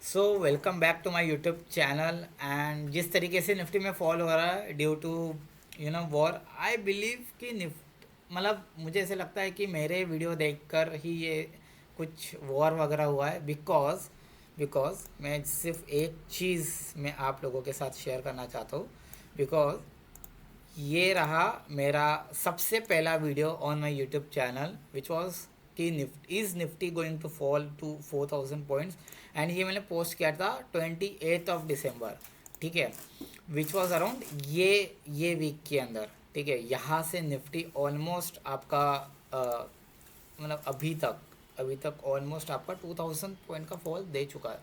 So welcome back to my YouTube channel. And जिस तरीके से निफ्टी में फॉल हो रहा है due to war, I believe कि निफ्ट मतलब मुझे ऐसे लगता है कि मेरे वीडियो देखकर ही ये कुछ वॉर वगैरह हुआ है। बिकॉज मैं सिर्फ एक चीज़ मैं आप लोगों के साथ शेयर करना चाहता हूँ। बिकॉज ये रहा मेरा सबसे पहला video on my YouTube channel which was कि Nifty going to fall to 4000 points. And ये मैंने पोस्ट किया था 28 दिसंबर, ठीक है, विच वाज अराउंड ये वीक के अंदर। ठीक है, यहाँ से निफ्टी ऑलमोस्ट आपका मतलब अभी तक ऑलमोस्ट आपका 2000 पॉइंट का फॉल दे चुका है।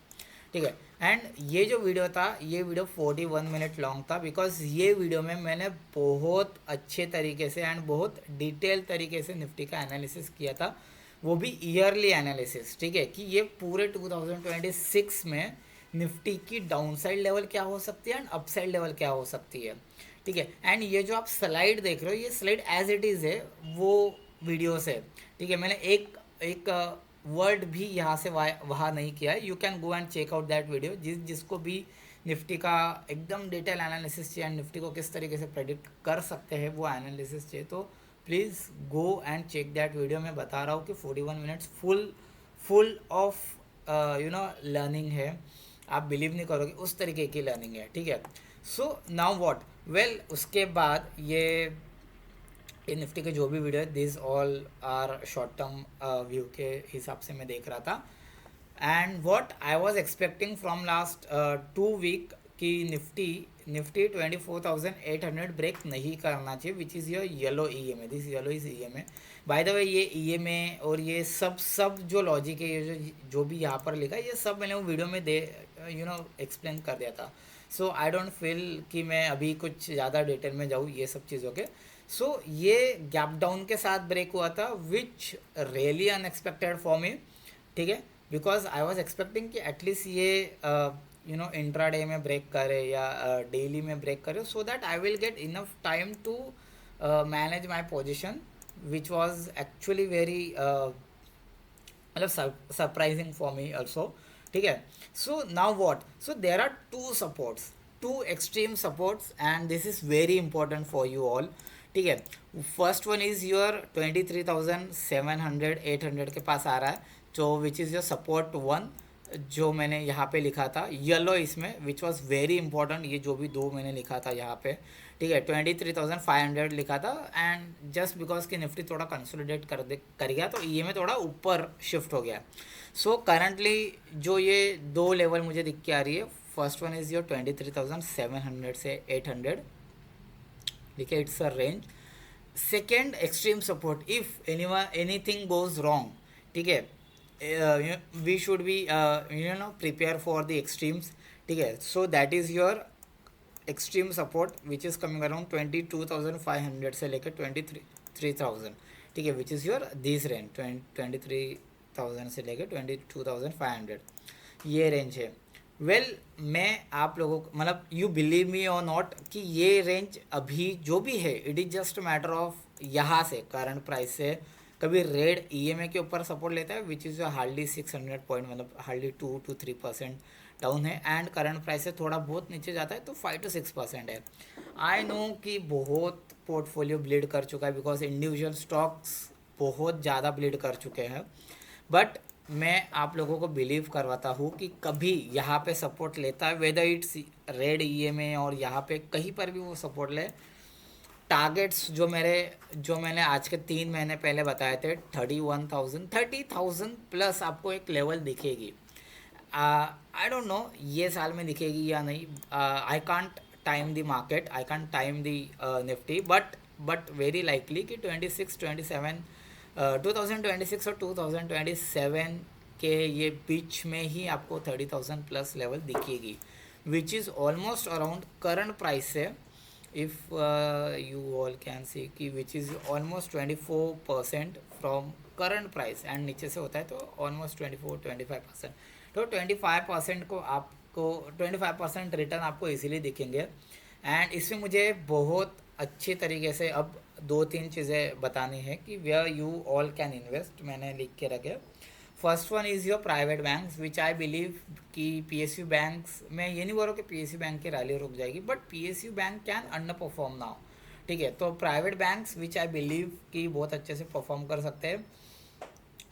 ठीक है, एंड ये जो वीडियो था ये वीडियो 41 मिनट लॉन्ग था। बिकॉज ये वीडियो में मैंने बहुत अच्छे तरीके से एंड बहुत डिटेल तरीके से निफ्टी का एनालिसिस किया था, वो भी ईयरली एनालिसिस। ठीक है, कि ये पूरे 2026 में निफ्टी की डाउनसाइड लेवल क्या हो सकती है एंड अपसाइड लेवल क्या हो सकती है। ठीक है, एंड ये जो आप स्लाइड देख रहे हो ये स्लाइड एज इट इज़ है वो वीडियो से। ठीक है, मैंने एक एक वर्ड भी यहाँ से वहाँ नहीं किया है। You can go and check out that video. जिसको भी निफ्टी का एकदम डिटेल एनालिसिस चाहिए, निफ्टी को किस तरीके से प्रेडिक्ट कर सकते हैं वो एनालिसिस चाहिए, तो please go and check that video. मैं बता रहा हूँ कि 41 मिनट्स फुल ऑफ लर्निंग है। आप बिलीव नहीं करोगे उस तरीके की लर्निंग है। ठीक है, सो नाउ व्हाट, वेल उसके बाद ये निफ्टी के जो भी वीडियो है this all are short term view के हिसाब से मैं देख रहा था। And what I was expecting from last 2 week कि निफ्टी 24,800 ब्रेक नहीं करना चाहिए, which is your yellow E M A. This yellow is E M A. By the way ये ई एम ए और ये सब जो लॉजिक है, ये जो भी यहाँ पर लिखा है ये सब मैंने वो वीडियो में दे एक्सप्लेन कर दिया था। सो आई डोंट फील कि मैं अभी कुछ ज़्यादा डिटेल में जाऊँ ये सब चीज़ों के। सो ये गैप डाउन के साथ ब्रेक हुआ था which really unexpected for me. ठीक है, बिकॉज आई वॉज एक्सपेक्टिंग कि एटलीस्ट ये इंट्राडे में ब्रेक करे या डेली में ब्रेक करे, so that I will get enough time to manage my position, which was actually very मतलब सरप्राइजिंग फॉर मी ऑल्सो। ठीक है, so now what, so there are two extreme supports and this is very important for you all. ठीक है, first one is your 23,700 800 के पास आ रहा है, जो विच is your support one, जो मैंने यहाँ पे लिखा था येलो इसमें, विच वॉज वेरी इंपॉर्टेंट। ये जो भी दो मैंने लिखा था यहाँ पे, ठीक है, 23,500 लिखा था। एंड जस्ट बिकॉज कि निफ्टी थोड़ा कंसोलिडेट कर गया तो ये में थोड़ा ऊपर शिफ्ट हो गया। सो करंटली जो ये दो लेवल मुझे दिख के आ रही है, फर्स्ट वन इज़ योर 23,700 से 800। ठीक है, it's a range. Second extreme support if anything goes wrong. ठीक है, we should be prepare for the extremes. ठीक है, so that is your extreme support which is coming around 22,500 से लेकर 23,000। ठीक है, which is your this range 23,000 से लेकर 22,500, ये रेंज है। वेल मैं आप लोगों को मतलब यू बिलीव मी और नॉट कि ये रेंज अभी जो भी है it is just matter of यहाँ से करंट प्राइस से कभी रेड ईएमए के ऊपर सपोर्ट लेता है विच इज़ हार्डली 600 पॉइंट, मतलब हार्डली 2 to 3% डाउन है। एंड करंट प्राइस से थोड़ा बहुत नीचे जाता है तो 5 to 6% है। आई नो कि बहुत पोर्टफोलियो ब्लीड कर चुका है बिकॉज इंडिविजुअल स्टॉक्स बहुत ज़्यादा ब्लीड कर चुके हैं, बट मैं आप लोगों को बिलीव करवाता हूँ कि कभी यहाँ पे सपोर्ट लेता है, वेदर इट्स रेड ईएमए और यहाँ पे कहीं पर भी वो सपोर्ट ले। टारगेट्स जो मैंने आज के 3 महीने पहले बताए थे 30,000 प्लस आपको एक लेवल दिखेगी। आई डोंट नो ये साल में दिखेगी या नहीं। I can't time the market, I can't time the Nifty, but very likely कि 2026 और 2027 के ये बीच में ही आपको 30,000 प्लस लेवल दिखेगी, which is almost around current price से। If you all can see कि which is almost 24% from current price, and नीचे से होता है तो ऑलमोस्ट 24-25%। तो 25% को आपको 25% रिटर्न आपको इजीली दिखेंगे। एंड इसमें मुझे बहुत अच्छी तरीके से अब 2-3 चीज़ें बतानी है कि where you all can invest, मैंने लिख के रखे। First one is your private banks which I believe कि पीएसयू बैंक्स, मैं ये नहीं बोल रहा हूँ कि पीएसयू बैंक की रैली रुक जाएगी, but PSU bank can under perform now. ठीक है, तो private banks which I believe कि बहुत अच्छे से परफॉर्म कर सकते हैं।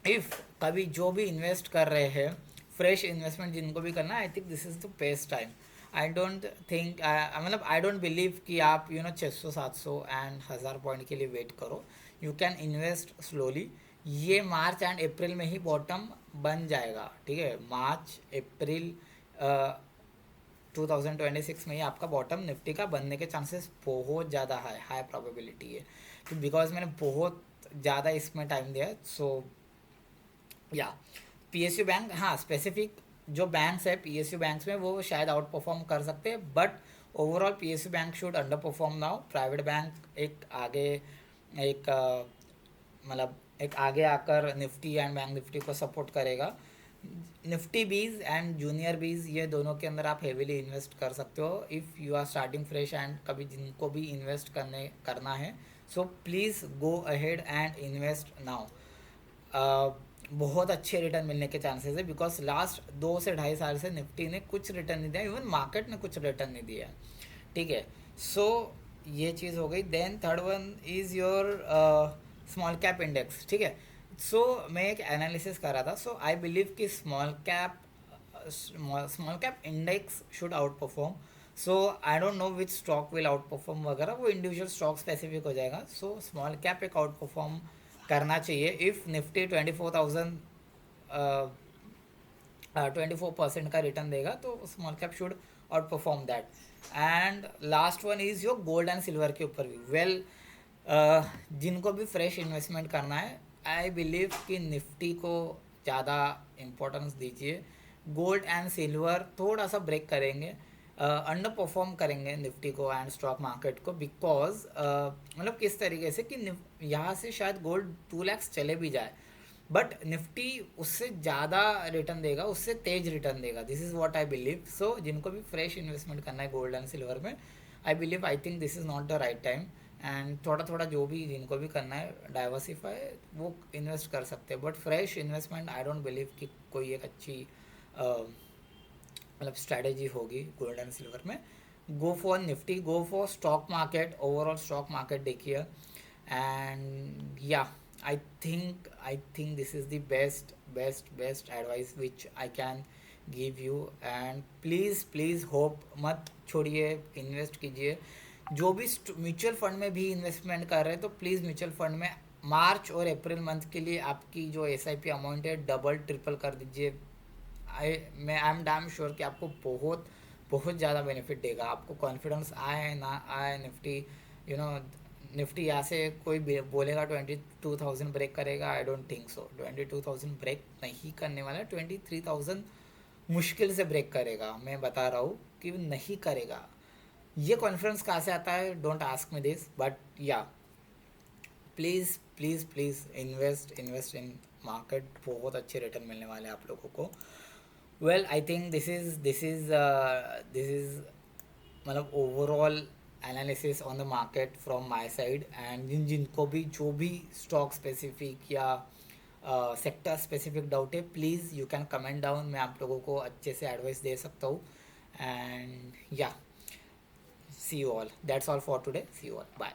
इफ़ कभी जो भी इन्वेस्ट कर रहे हैं, फ्रेश इन्वेस्टमेंट जिनको भी करना है, आई think this is the best time. I don't think, मतलब आई डोंट बिलीव कि आप 600 700 एंड 1000 पॉइंट के लिए वेट करो। You can invest slowly. ये मार्च एंड अप्रैल में ही बॉटम बन जाएगा। ठीक है, मार्च अप्रैल 2026 में ही आपका बॉटम निफ्टी का बनने के चांसेस बहुत ज़्यादा हाई प्रोबेबिलिटी है, तो बिकॉज मैंने बहुत ज़्यादा इसमें टाइम दिया है। सो या पीएसयू बैंक, हाँ स्पेसिफिक जो बैंक्स है पीएसयू बैंक्स में वो शायद आउट परफॉर्म कर सकते हैं, but overall PSU bank should under perform now. Private bank एक आगे, एक मतलब एक आगे आकर निफ्टी एंड बैंक निफ्टी को सपोर्ट करेगा। निफ्टी बीज एंड जूनियर बीज, ये दोनों के अंदर आप हेविली इन्वेस्ट कर सकते हो if you are starting fresh and कभी जिनको भी इन्वेस्ट करना है। So please go ahead and invest now. बहुत अच्छे रिटर्न मिलने के चांसेस है, बिकॉज लास्ट 2 से 2.5 साल से निफ्टी ने कुछ रिटर्न नहीं दिया, इवन मार्केट ने कुछ रिटर्न नहीं दिया। ठीक है, सो ये चीज़ हो गई। Then third one is your small cap index. ठीक है, सो मैं एक एनालिसिस कर रहा था। सो आई बिलीव कि small cap index should outperform. So I don't know which stock will outperform वगैरह, वो इंडिविजुअल स्टॉक स्पेसिफिक हो जाएगा। सो स्मॉल कैप एक आउट परफॉर्म करना चाहिए। इफ़ निफ्टी 24% का रिटर्न देगा तो small cap should outperform that. And last one is your gold and silver के ऊपर भी। वेल, जिनको भी फ्रेश इन्वेस्टमेंट करना है, आई बिलीव कि निफ्टी को ज़्यादा इम्पोर्टेंस दीजिए। गोल्ड एंड सिल्वर थोड़ा सा ब्रेक करेंगे, अंडर परफॉर्म करेंगे निफ्टी को एंड स्टॉक मार्केट को, बिकॉज मतलब किस तरीके से कि यहाँ से शायद गोल्ड 2 लाख चले भी जाए, बट निफ्टी उससे ज़्यादा रिटर्न देगा, उससे तेज रिटर्न देगा। This is what I believe. So जिनको भी फ्रेश इन्वेस्टमेंट करना है गोल्ड एंड सिल्वर में, आई think this is not the right time. And थोड़ा थोड़ा जो भी जिनको भी करना है डाइवर्सिफाई, वो इन्वेस्ट कर सकते हैं, but fresh investment I don't believe कि कोई एक अच्छी मतलब स्ट्रैटेजी होगी गोल्ड एंड सिल्वर में। Go for Nifty, go for stock market, overall stock market देखिए। एंड या आई think this is the best advice which I can give you. And please hope मत छोड़िए, इन्वेस्ट कीजिए। जो भी म्यूचुअल फंड में भी इन्वेस्टमेंट कर रहे हैं, तो प्लीज़ म्यूचुअल फंड में मार्च और अप्रैल मंथ के लिए आपकी जो एसआईपी अमाउंट है डबल ट्रिपल कर दीजिए। आई एम डैम श्योर कि आपको बहुत बहुत ज़्यादा बेनिफिट देगा। आपको कॉन्फिडेंस आए ना आए, निफ्टी निफ्टी यहाँ से कोई बोलेगा 22,000 ब्रेक करेगा, I don't think so. 22,000 break नहीं करने वाला, 23,000 मुश्किल से ब्रेक करेगा। मैं बता रहा हूँ कि नहीं करेगा। ये कॉन्फिडेंस कहाँ से आता है, don't ask me this, but yeah please invest in market. बहुत अच्छे रिटर्न मिलने वाले हैं आप लोगों को। Well, I think this is मतलब overall analysis on the market from my side. And जिनको भी जो भी स्टॉक स्पेसिफिक या सेक्टर स्पेसिफिक डाउट है, please you can comment down, मैं आप लोगों को अच्छे से एडवाइस दे सकता हूँ। And yeah see you all, that's all for today, see you all, bye.